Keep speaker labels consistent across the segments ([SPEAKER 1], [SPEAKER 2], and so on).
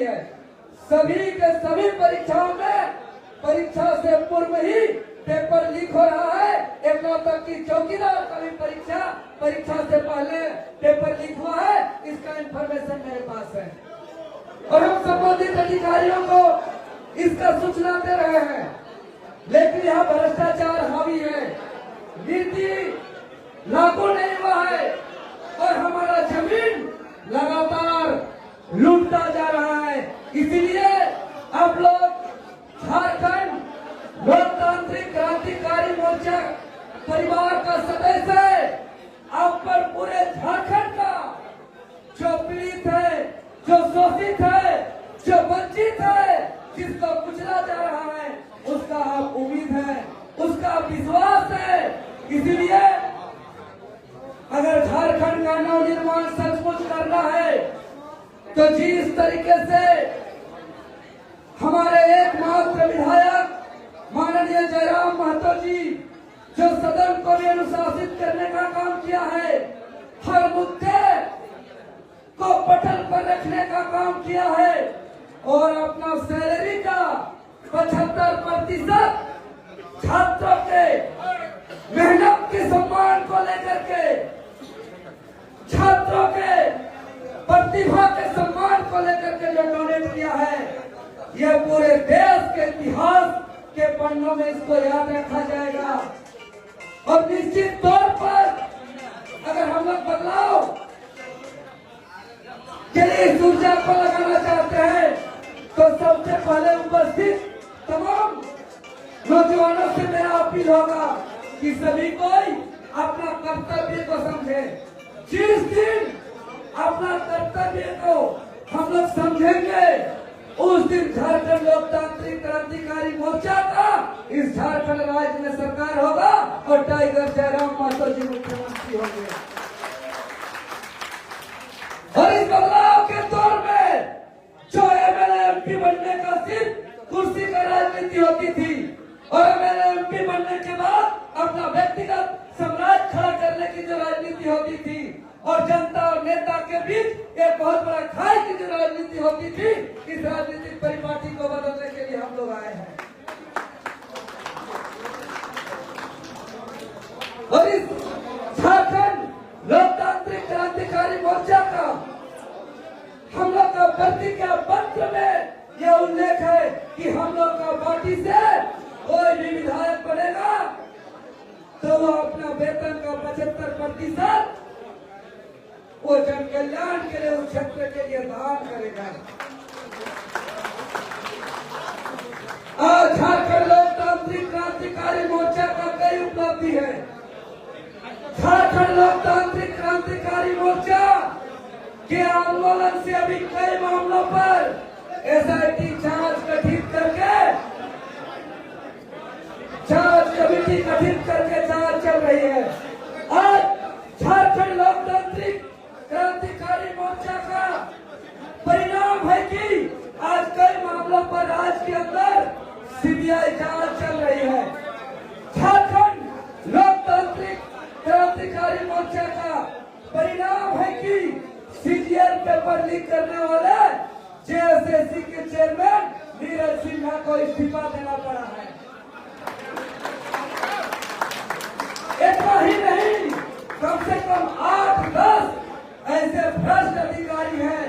[SPEAKER 1] रही है। सभी के सभी परीक्षाओं में परीक्षा से पूर्व ही पेपर लीक हो रहा है। एक तक की चौकीदार का भी परीक्षा से पहले पेपर लीक हुआ है, इसका इंफॉर्मेशन मेरे पास है और हम संबंधित अधिकारियों को इसका सूचना दे रहे हैं। लेकिन यहाँ भ्रष्टाचार हावी है, नीति लागू नहीं हुआ है और हमारा जमीन लगातार लूटता जा रहा है। इसलिए आप लोग झारखंड लोकतांत्रिक क्रांतिकारी मोर्चा परिवार का सदस्य है, आप पर पूरे झारखंड का जो पीड़ित है, जो शोषित है, जो वंचित है, जिसको कुचला जा रहा है, उसका आप उम्मीद है, उसका विश्वास है। इसलिए अगर झारखंड का नवनिर्माण सचमुच करना है तो जिस तरीके से हमारे एकमात्र विधायक माननीय जयराम महतो जी जो सदन को भी अनुशासित करने का काम किया है, हर मुद्दे को पटल पर रखने का काम किया है और अपना सैलरी का 75% छात्रों के मेहनत के सम्मान को लेकर के, छात्रों के प्रतिभा के सम्मान को लेकर के जो डोनेट किया है, यह पूरे देश के इतिहास के पन्नों में इसको याद रखा जाएगा। और निश्चित तौर पर अगर हम लोग बदलाव के लिए इस ऊर्जा को लगाना चाहते हैं तो सबसे पहले उपस्थित तमाम नौजवानों से मेरा अपील होगा कि सभी कोई अपना कर्तव्य को समझे। जिस दिन अपना कर्तव्य को हम लोग समझेंगे उस दिन झारखंड लोकतांत्रिक क्रांतिकारी मोर्चा का इस झारखंड राज्य में सरकार होगा और टाइगर जयराम महतो जी मुख्यमंत्री होंगे। और इस बदलाव के दौर में जो एमएलए एमपी बनने का सिर्फ कुर्सी का राजनीति होती थी और एमएलए एमपी बनने के बाद अपना व्यक्तिगत साम्राज्य खड़ा करने की जो राजनीति होती थी और जनता और नेता के बीच एक बहुत बड़ा खाई की जो राजनीति होती थी, इस राजनीतिक परिपाटी को बदलने के लिए हम लोग आए हैं। और इस झारखंड लोकतांत्रिक क्रांतिकारी मोर्चा का हम लोग का प्रतिज्ञा पत्र में यह उल्लेख है कि हम लोग का पार्टी से कोई भी विधायक बनेगा तो वो अपना वेतन का 75% वो जन कल्याण के लिए उस क्षेत्र के लिए दान करेगा। आज झारखंड लोकतांत्रिक क्रांतिकारी मोर्चा का कई उपलब्धि है। झारखंड लोकतांत्रिक क्रांतिकारी मोर्चा के आंदोलन से अभी कई मामलों पर एसआईटी जांच गठित करके जांच कमेटी गठित करके जांच चल रही है। आज झारखंड लोकतांत्रिक क्रांतिकारी मोर्चा का परिणाम है कि आज कई मामलों पर राज्य के अंदर सीबीआई जांच चल रही है। झारखंड लोकतांत्रिक क्रांतिकारी मोर्चा का परिणाम है कि सीजीएल पेपर लीक करने वाले जेएसएससी के चेयरमैन नीरज सिन्हा को इस्तीफा देना पड़ा है। इतना ही नहीं, कम से कम 8-10 ऐसे भ्रष्ट अधिकारी हैं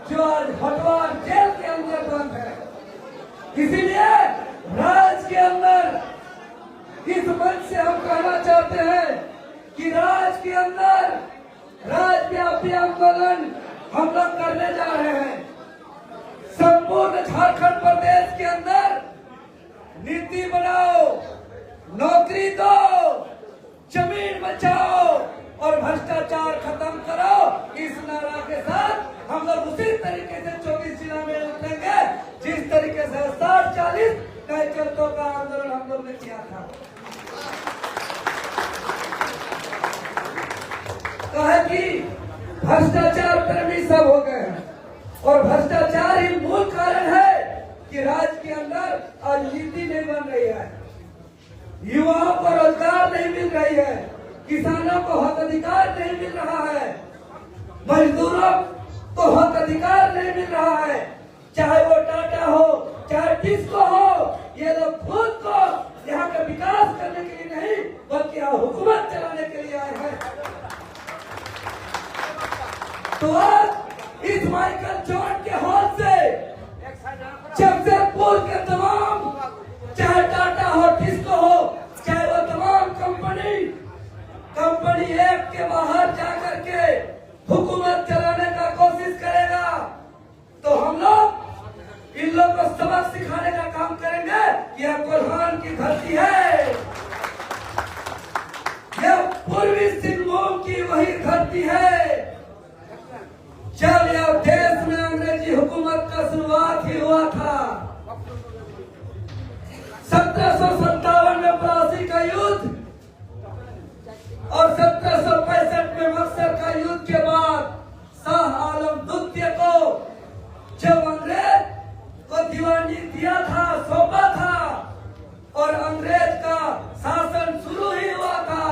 [SPEAKER 1] जो आज हटवार जेल के अंदर बंद है। इसीलिए राज्य के अंदर इस मंच से हम कहना चाहते हैं कि राज्य के अंदर राज्यव्यापी आंदोलन हम लोग करने जा रहे हैं। संपूर्ण झारखंड प्रदेश के अंदर नीति बनाओ, नौकरी दो, जमीन बचाओ और भ्रष्टाचार खत्म करो, इस नारा के साथ हम लोग उसी तरीके से 24 जिला में उठेंगे जिस तरीके से 60-40 कार्यकर्ताओं का आंदोलन हम लोग ने किया था। कहा कि भ्रष्टाचार प्रेमी सब हो गए हैं और भ्रष्टाचार ही मूल कारण है कि राज्य के अंदर आज नीति नहीं बन रही है, युवाओं को रोजगार नहीं मिल रही है, किसानों को हक अधिकार नहीं मिल रहा है, मजदूरों को हक अधिकार नहीं मिल रहा है। ये लोग खुद को यहाँ का विकास करने के लिए नहीं बल्कि यहाँ हुकूमत चलाने के लिए आए हैं। तो आज इस माइकल जॉन के हॉल से जमशेदपुर के तमाम, चाहे टाटा हो, टिस्को हो, चाहे वो तमाम कंपनी एक के बाहर जाकर के हुकूमत चलाने का कोशिश करेगा तो हम लोग इन लोग को सबक सिखाने का काम करेंगे। यह कोल्हान की धरती है, यह पूर्वी सिंहभूम की वही धरती है जब यह देश में अंग्रेजी हुकूमत का शुरुआत ही हुआ था। 1757 में प्लासी का युद्ध और 1765 में बक्सर का युद्ध के बाद शाह आलम द्वितीय को जब अंग्रेज को दीवानी दिया था, सौंपा था और अंग्रेज का शासन शुरू ही हुआ था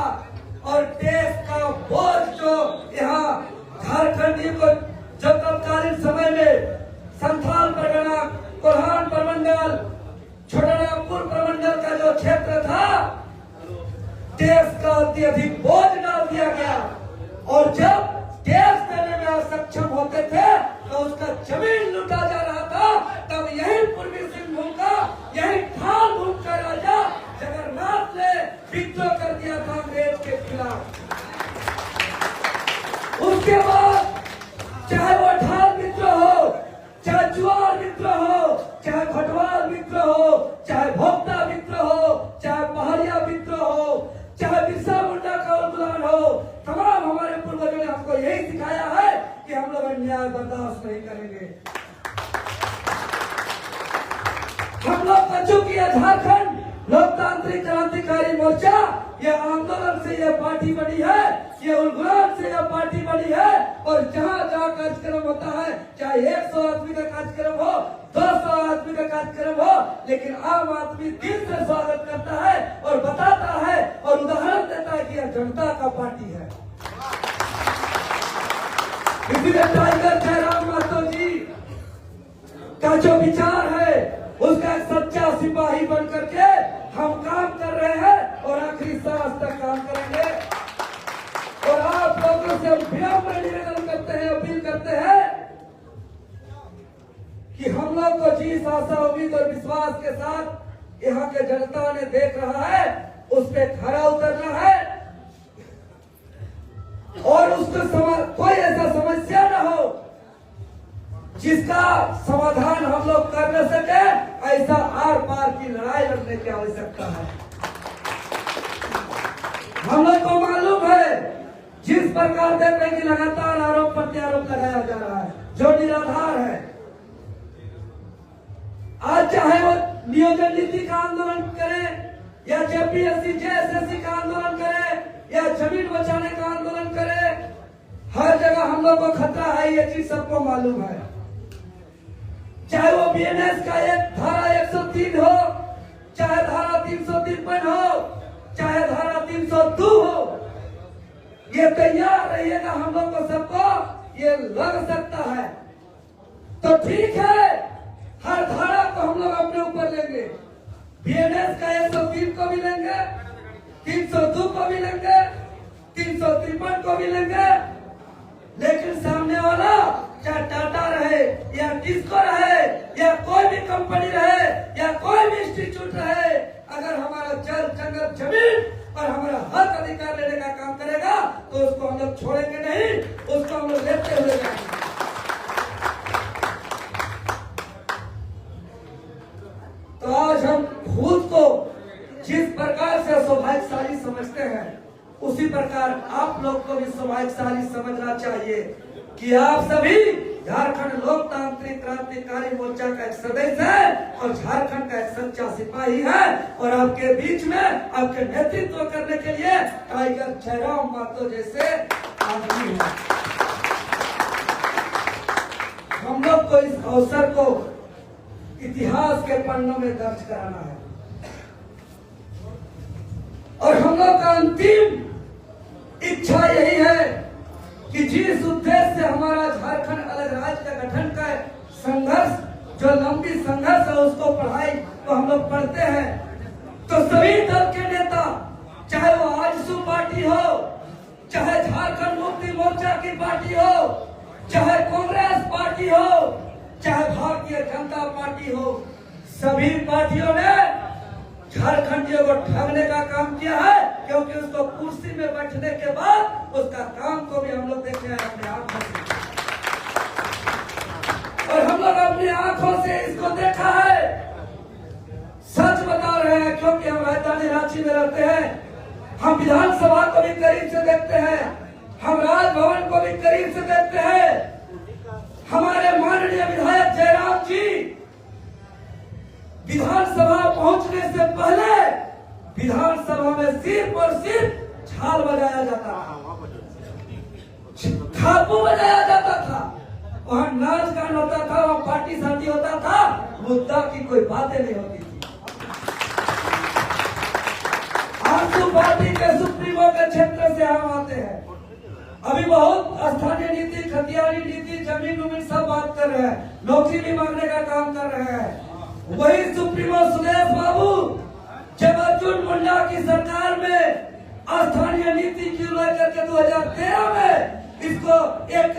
[SPEAKER 1] और देश का बोझ जो यहाँ झारखंडी को जब तत्कालीन समय में संथाल परगना, कोल्हान प्रमंडल, छोटानागपुर प्रमंडल का जो क्षेत्र था, देश का अत्यधिक बोझ डाल दिया गया और जब देश देने में असक्षम होते थे तो उसका जमीन लूटा जा रहा था। तब यही पूर्वी सिंहभूम का, यही ठाल भूम का राजा जगन्नाथ ने विद्रोह कर दिया था अंग्रेज के खिलाफ। उसके बाद चाहे वो ढाल विद्रोह हो, चाहे जुआर विद्रोह हो, चाहे भटवाल विद्रोह हो, चाहे भोक्ता विद्रोह हो, चाहे पहाड़िया विद्रोह हो, चाहे बिरसा मुंडा का उद्यान हो, तमाम हमारे पूर्वजों ने हमको यही सिखाया है कि हम लोग अन्याय बर्दाश्त नहीं करेंगे। हम लोग बच्चों की झारखंड लोकतांत्रिक क्रांतिकारी मोर्चा, ये आंदोलन से ये पार्टी बनी है, ये उलगुलान से यह पार्टी बनी है और जहाँ जहाँ कार्यक्रम होता है, चाहे 100 आदमी का कार्यक्रम हो, 200 आदमी का कार्यक्रम हो, लेकिन आम आदमी दिल से स्वागत करता है और बताता है और उदाहरण देता है कि यह जनता का पार्टी है। इसीलिए टाइगर जयराम महतो जी का जो विचार है उसका एक सच्चा सिपाही बन करके हम काम कर रहे हैं और आखिरी सांस तक काम करेंगे। और आप लोगों से विनम्र निवेदन करते हैं, अपील करते हैं कि हम लोग को जिस आशा, उम्मीद और विश्वास के साथ यहाँ के जनता ने देख रहा है उस पर खरा उतरना है और उसको कोई ऐसा समस्या न हो जिसका समाधान हम लोग कर न सके, ऐसा आर पार की लड़ाई लड़ने की आवश्यकता है। हम लोग को मालूम है जिस प्रकार देख रहे कि लगातार आरोप प्रत्यारोप लगाया जा रहा है जो निराधार है। आज चाहे वो नियोजन नीति का आंदोलन करे या जेपीएससी जेएसएससी का आंदोलन करे या जमीन बचाने का आंदोलन करे, हर जगह हम लोग को खतरा है, ये चीज सबको मालूम है। चाहे वो बीएनएस का एक धारा 103 हो, चाहे धारा 353 हो, चाहे धारा 302 हो, ये तैयार रहिएगा। हम लोग को सबको ये लग सकता है तो ठीक है, हर धारा को हम लोग अपने ऊपर लेंगे। बीएनएस का 103 को भी लेंगे, 302 को भी लेंगे, 353 को भी लेंगे, लेकिन सामने वाला चाहे टाटा रहे या टिस्को रहे या कोई भी कंपनी रहे या कोई भी इंस्टीट्यूट रहे, अगर हमारा जल जंगल जमीन और हमारा हक अधिकार लेने का काम करेगा तो उसको हम लोग छोड़ेंगे नहीं, उसको हम लोग लेते हुए जाएंगे। तो आज हम खुद को जिस प्रकार से सौभाग्यशाली समझते हैं उसी प्रकार आप लोग को भी सौभाग्यशाली समझना चाहिए कि आप सभी झारखंड लोकतांत्रिक क्रांतिकारी मोर्चा का एक सदस्य है और झारखंड का एक सच्चा सिपाही है और आपके बीच में आपके नेतृत्व करने के लिए टाइगर जयराम महतो जैसे आदमी है। हम लोग को इस अवसर को इतिहास के पन्नों में दर्ज कराना है और हम लोग का अंतिम इच्छा यही है कि जिस उद्देश्य से हमारा झारखंड अलग राज्य का गठन का संघर्ष जो लंबी संघर्ष है उसको पढ़ाई तो हम लोग पढ़ते हैं। तो सभी दल के नेता, चाहे वो आजसू पार्टी हो, चाहे झारखंड मुक्ति मोर्चा की पार्टी हो, चाहे कांग्रेस पार्टी हो, चाहे भारतीय जनता पार्टी हो, सभी पार्टियों ने झारखंडियों को ठगने का काम किया है, क्योंकि उसको कुर्सी में बैठने के बाद उसका काम को भी हम लोग देखे हैं अपने आंखों से, और हम लोग अपनी आंखों से इसको देखा है। सच बता रहे हैं, क्योंकि हम राजधानी रांची में रहते हैं। हम विधानसभा को भी करीब से देखते हैं, हम राजभवन को भी करीब से देखते हैं। हमारे माननीय विधायक जयराम जी विधानसभा पहुंचने से पहले विधानसभा में सिर्फ और सिर्फ झाल बजाया जाता था, खापू बजाया जाता था, वहाँ नाच गान होता था, वहाँ पार्टी शादी होता था, मुद्दा की कोई बातें नहीं होती थी। आजसू पार्टी के सुप्रीमो के क्षेत्र से हम आते हैं। अभी बहुत स्थानीय नीति, खतियानी नीति, जमीन उमीन सब बात कर रहे हैं, नौकरी भी मांगने का काम कर रहे हैं। वही सुप्रीमो सुदेश बाबू जब अर्जुन मुंडा की सरकार में स्थानीय नीति की लेकर के 2013 में इसको एक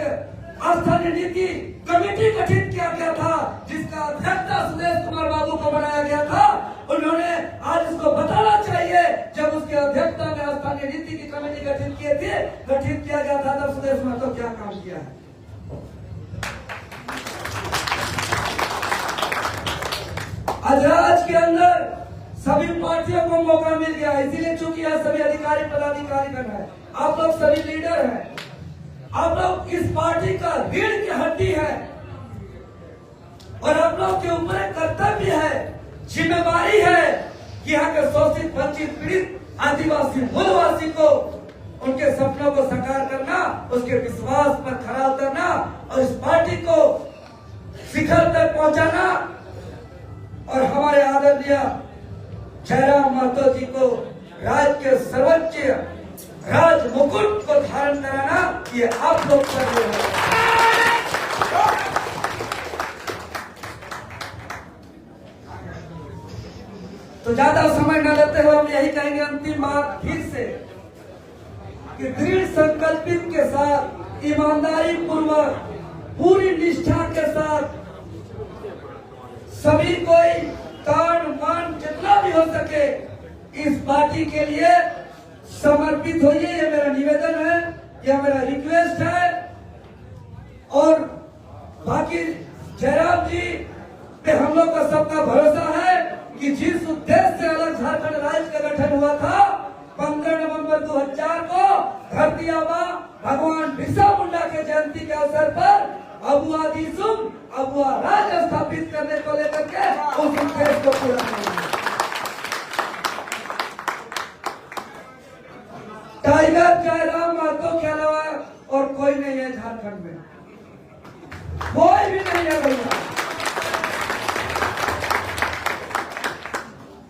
[SPEAKER 1] स्थानीय नीति कमेटी गठित किया गया था, जिसका अध्यक्ष सुदेश कुमार बाबू को बनाया गया था। उन्होंने आज इसको बताना चाहिए, जब उसके अध्यक्षता में स्थानीय नीति की कमेटी गठित किया गया था, तब सुदेश कुमार को क्या काम किया है। आज राज्य के अंदर सभी पार्टियों को मौका मिल गया, इसीलिए चूंकि यह सभी अधिकारी पदाधिकारी बन है, आप लोग सभी लीडर हैं, आप लोग इस पार्टी का रीढ़ की हड्डी है, और आप लोग के ऊपर एक कर्तव्य है, जिम्मेवारी है कि यहाँ के शोषित, वंचित, पीड़ित आदिवासी मूलवासी को उनके सपनों को साकार करना, उसके विश्वास पर खरा उतरना और इस पार्टी को शिखर तक पहुंचाना, और हमारे आदरणीय जयराम महतो जी को राज्य के सर्वोच्च राज मुकुट को धारण कराना, ये आप लोग कर रहे हैं। तो ज्यादा समय न लेते हुए हम यही कहेंगे अंतिम बात फिर से, कि दृढ़ संकल्पित के साथ, ईमानदारी पूर्वक, पूरी निष्ठा के साथ सभी कोई तान मान जितना भी हो सके इस पार्टी के लिए समर्पित होइए। ये मेरा निवेदन है, यह मेरा रिक्वेस्ट है। और बाकी जयराम जी पे हम लोग का सबका भरोसा है कि जिस उद्देश्य से अलग झारखंड राज्य का गठन हुआ था 15 नवंबर 2004 को धरती आबा भगवान बिरसा मुंडा के जयंती के अवसर पर अबुआ दिसुम, अबुआ राज स्थापित करने को लेकर के उस उद्देश्य को पूरा करेंगे। टाइगर जयराम महतो के अलावा और कोई नहीं है झारखंड में, कोई भी नहीं है भैया।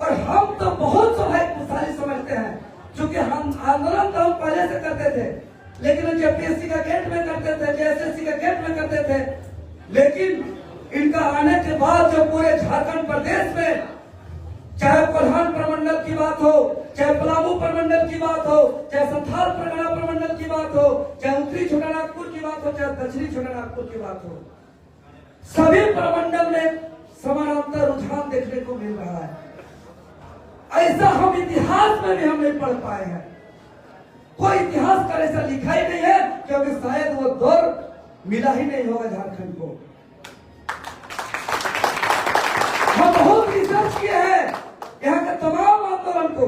[SPEAKER 1] और हम तो बहुत सौभाग्यशाली समझते हैं, क्योंकि हम आंदोलन तो हम पहले से करते थे, लेकिन जेपीएससी का गेट में करते थे, जेएसएससी का गेट में करते थे, लेकिन इनका आने के बाद जो पूरे झारखंड प्रदेश में, चाहे प्रधान प्रमंडल की बात हो, चाहे पलामू प्रमंडल की बात हो, चाहे संथाल परगना प्रमंडल की बात हो, चाहे उत्तरी छोटानागपुर की बात हो, चाहे दक्षिणी छोटानागपुर की बात हो, सभी प्रमंडल में समानांतर रुझान देखने को मिल रहा है। ऐसा हम इतिहास में भी हम नहीं पढ़ पाए हैं, कोई इतिहासकार ऐसा लिखा ही नहीं है, क्योंकि शायद वो दौर मिला ही नहीं होगा झारखंड को। हम बहुत रिसर्च किए हैं यहाँ के तमाम आंदोलन को,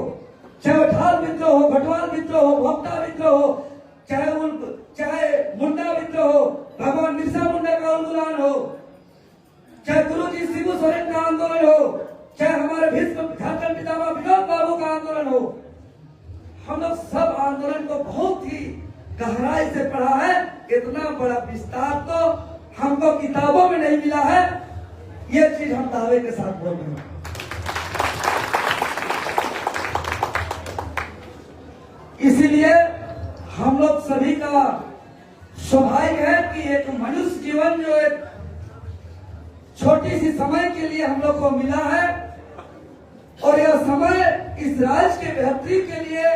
[SPEAKER 1] चाहे ढाल विद्रोह हो, भटवाल विद्रोह हो, भोक्ता विद्रोह हो, चाहे मुंडा विद्रोह हो, भगवान बिरसा मुंडा का आंदोलन हो, चाहे गुरु जी शिबू सोरेन का आंदोलन हो, चाहे हमारे भीष्म झारखंड पितामह विनोद बाबू का आंदोलन हो, हम लोग सब आंदोलन को बहुत ही गहराई से पढ़ा है। इतना बड़ा विस्तार तो हमको किताबों में नहीं मिला है, ये चीज हम दावे के साथ बोल रहे हैं। इसीलिए हम लोग सभी का सौभाग्य है कि एक मनुष्य जीवन जो एक छोटी सी समय के लिए हम लोग को मिला है और यह समय इस राज्य के बेहतरी के लिए